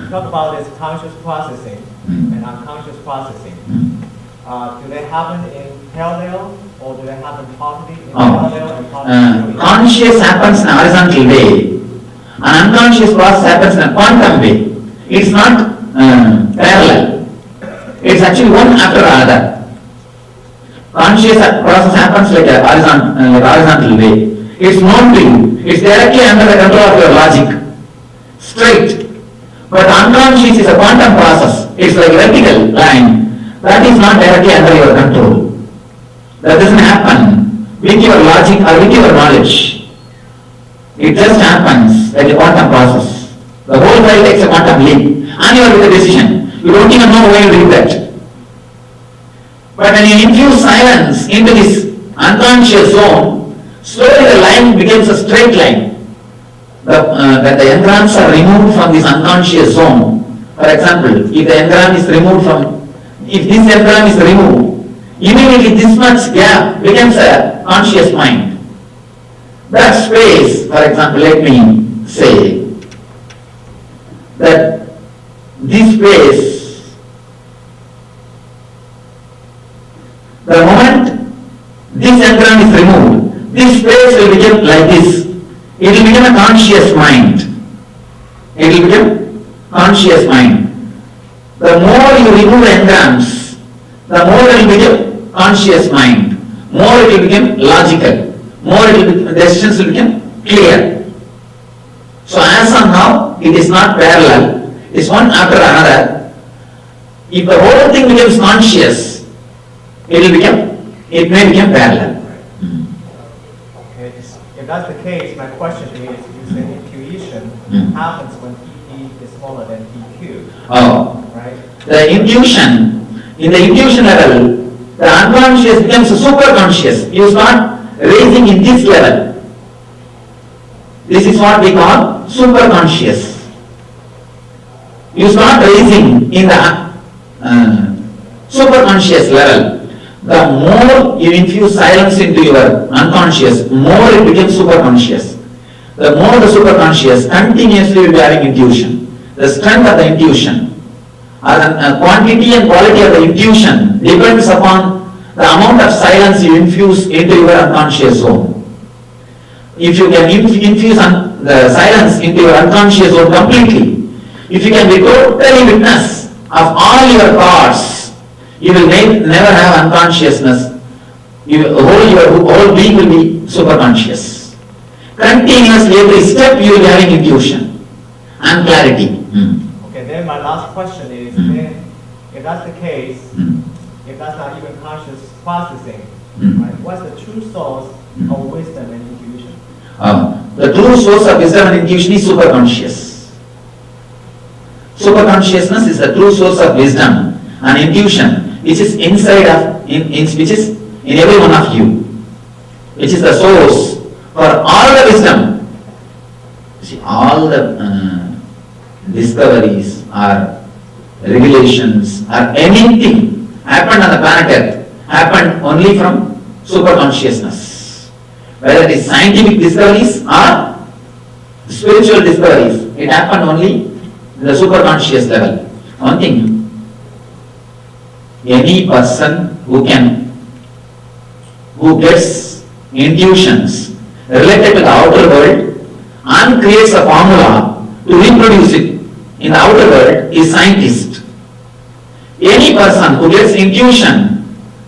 talk about this conscious processing and unconscious processing. Do they happen in parallel or do they happen partly in parallel and partly? Conscious happens in a horizontal way. An unconscious process happens in a quantum way. It's not parallel. It's actually one after another. Conscious process happens like a horizontal way. It's known to you. It's directly under the control of your logic. Straight. But unconscious is a quantum process. It's like a vertical line. That is not directly under your control. That doesn't happen with your logic or with your knowledge. It just happens like a quantum process. The whole world takes a quantum leap and you are with a decision. You don't even know why you did that. But when you infuse silence into this unconscious zone, slowly the line becomes a straight line. That the engrams are removed from this unconscious zone. For example, if the engram is removed if this engram is removed, immediately this much gap becomes a conscious mind. That space, for example, let me say that this space, the moment this engram is removed, this space will become like this. It will become a conscious mind. It will become conscious mind. The more you remove engrams, the more it will become conscious mind. More it will become logical. More the decisions will become clear. So as of now, it is not parallel. It is one after another. If the whole thing becomes conscious, it may become parallel. Okay, if that's the case, my question is, you said intuition happens when PP is smaller than PQ. Oh. Right? The intuition, in the intuition level, the unconscious becomes super conscious. You start raising in this level. This is what we call super conscious. You start raising in the super conscious level. The more you infuse silence into your unconscious, more it becomes super conscious. The more the super conscious, continuously will be having intuition. The strength of the intuition, the quantity and quality of the intuition depends upon the amount of silence you infuse into your unconscious zone. If you can infuse the silence into your unconscious zone completely, if you can be totally witness of all your thoughts, you will never have unconsciousness. Your whole being will be super conscious. Continuously, every step you will be having intuition and clarity. Okay, then my last question is, then, if that's the case, if that's not even conscious processing, right, what's the true source of wisdom and intuition? The true source of wisdom and intuition is superconscious. Superconsciousness is the true source of wisdom and intuition, which is inside of, which is in every one of you, which is the source for all the wisdom. See, all the discoveries or revelations or anything happened on the planet Earth happened only from superconsciousness. Whether it is scientific discoveries or spiritual discoveries, it happened only in the superconscious level. One thing, any person who gets intuitions related to the outer world and creates a formula to reproduce it in the outer world is scientist. Any person who gets intuition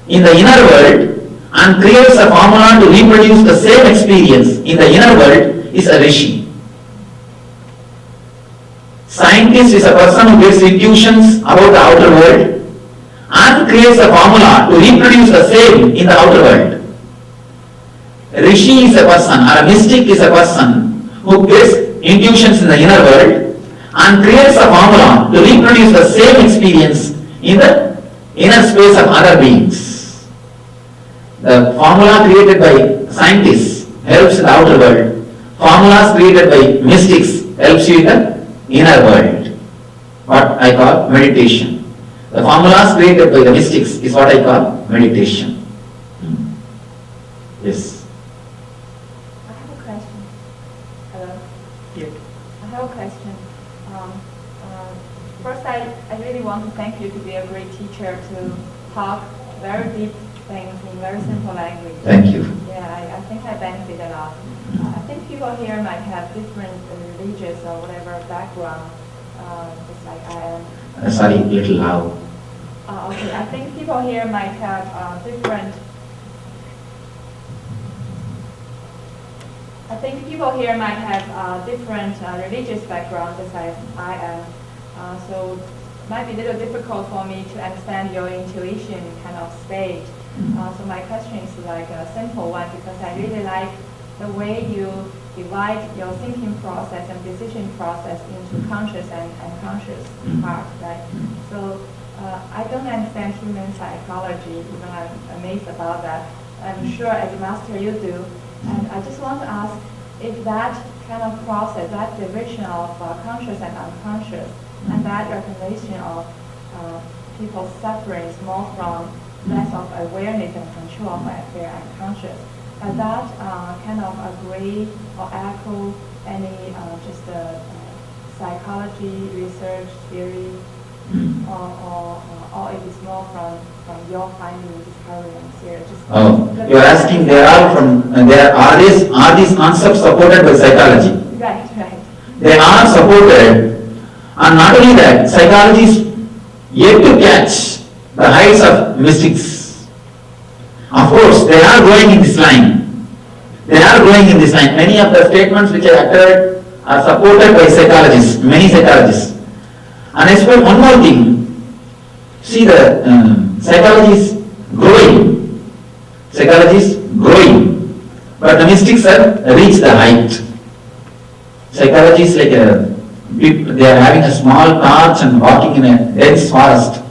in the inner world and creates a formula to reproduce the same experience in the inner world is a rishi. Scientist is a person who gets intuitions about the outer world and creates a formula to reproduce the same in the outer world. Rishi is a person, or a mystic is a person who gets intuitions in the inner world and creates a formula to reproduce the same experience in the inner space of other beings. The formula created by scientists helps in the outer world. Formulas created by mystics helps you in the inner world. What I call meditation. The formulas created by the mystics is what I call meditation. Yes. I have a question. Hello? Yeah. I have a question. I really want to thank you to be a great teacher to talk very deep things in very simple language. Thank you. Yeah, I think I benefit a lot. I think people here might have different religious or whatever background, just like I am. Sorry, little loud. Okay, I think people here might have different. I think people here might have different religious backgrounds, just like I am. So it might be a little difficult for me to understand your intuition kind of state. So my question is like a simple one, because I really like the way you divide your thinking process and decision process into conscious and unconscious part, right? So I don't understand human psychology, even I'm amazed about that. I'm sure as a master you do. And I just want to ask if that kind of process, that division of conscious and unconscious, and that recognition of people's suffering is more from less of awareness and control of their unconscious. Does that kind of agree or echo any just psychology research theory, or it is more from your findings, discovery, and theory? You're asking they are from are these concepts supported by psychology? Right. They are supported, and not only that, psychology is yet to catch the heights of mystics. Of course, they are going in this line. Many of the statements which I uttered are supported by psychologists, many psychologists. And I suppose one more thing. See, the psychology is growing. But the mystics have reached the height. Psychology is like they are having a small torch and walking in a dense forest.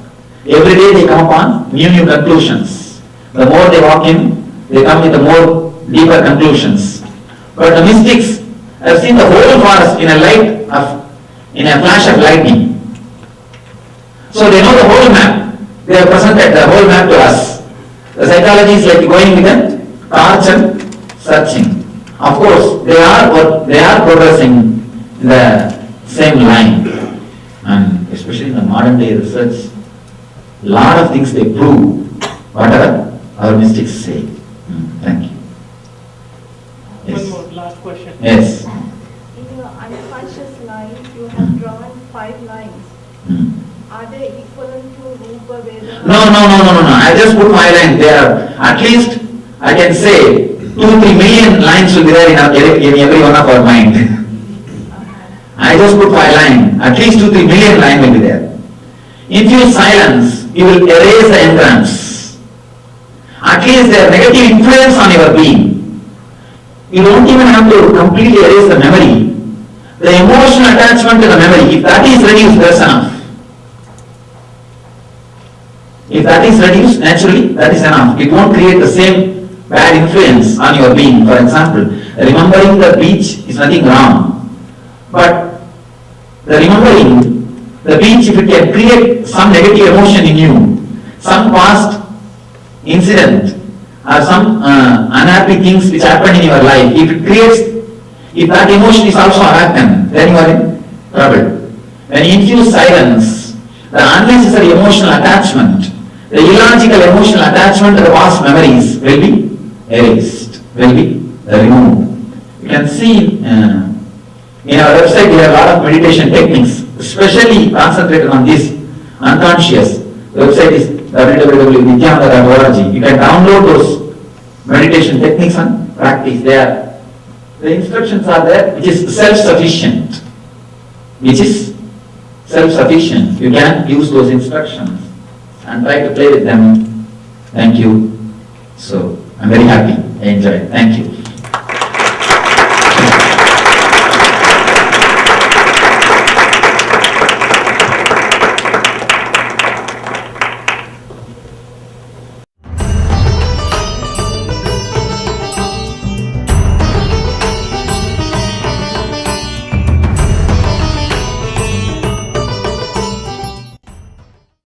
Every day they come upon new conclusions. The more they walk in, they come with the more deeper conclusions. But the mystics have seen the whole forest in a flash of lightning. So they know the whole map. They have presented the whole map to us. The psychology is like going with a torch and searching. Of course, they are progressing in the same line. And especially in the modern day research, a lot of things they prove whatever our mystics say. Thank you. Yes. One more last question. Yes. In your unconscious lines, you have drawn 5 lines. Are they equivalent to Rupa Veda? No. I just put 5 lines there. At least I can say 2-3 million lines will be there in every one of our mind. I just put 5 lines. At least 2-3 million lines will be there. Infuse silence, you will erase the entrance. At least there negative influence on your being. You don't even have to completely erase the memory. The emotional attachment to the memory, if that is reduced, that's enough. If that is reduced, naturally, that is enough. It won't create the same bad influence on your being. For example, remembering the beach is nothing wrong. But the remembering the beach, if it can create some negative emotion in you, some past incident, or some unhappy things which happened in your life, if that emotion is also awakened, then you are in trouble. When you infuse silence, the unnecessary emotional attachment, the illogical emotional attachment to the past memories will be erased, will be removed. You can see in our website we have a lot of meditation techniques, especially concentrated on this unconscious. The website is www.nithyananda.org. You can download those meditation techniques and practice there. The instructions are there, which is self-sufficient. You can use those instructions and try to play with them. Thank you. So, I'm very happy. I enjoyed it. Thank you.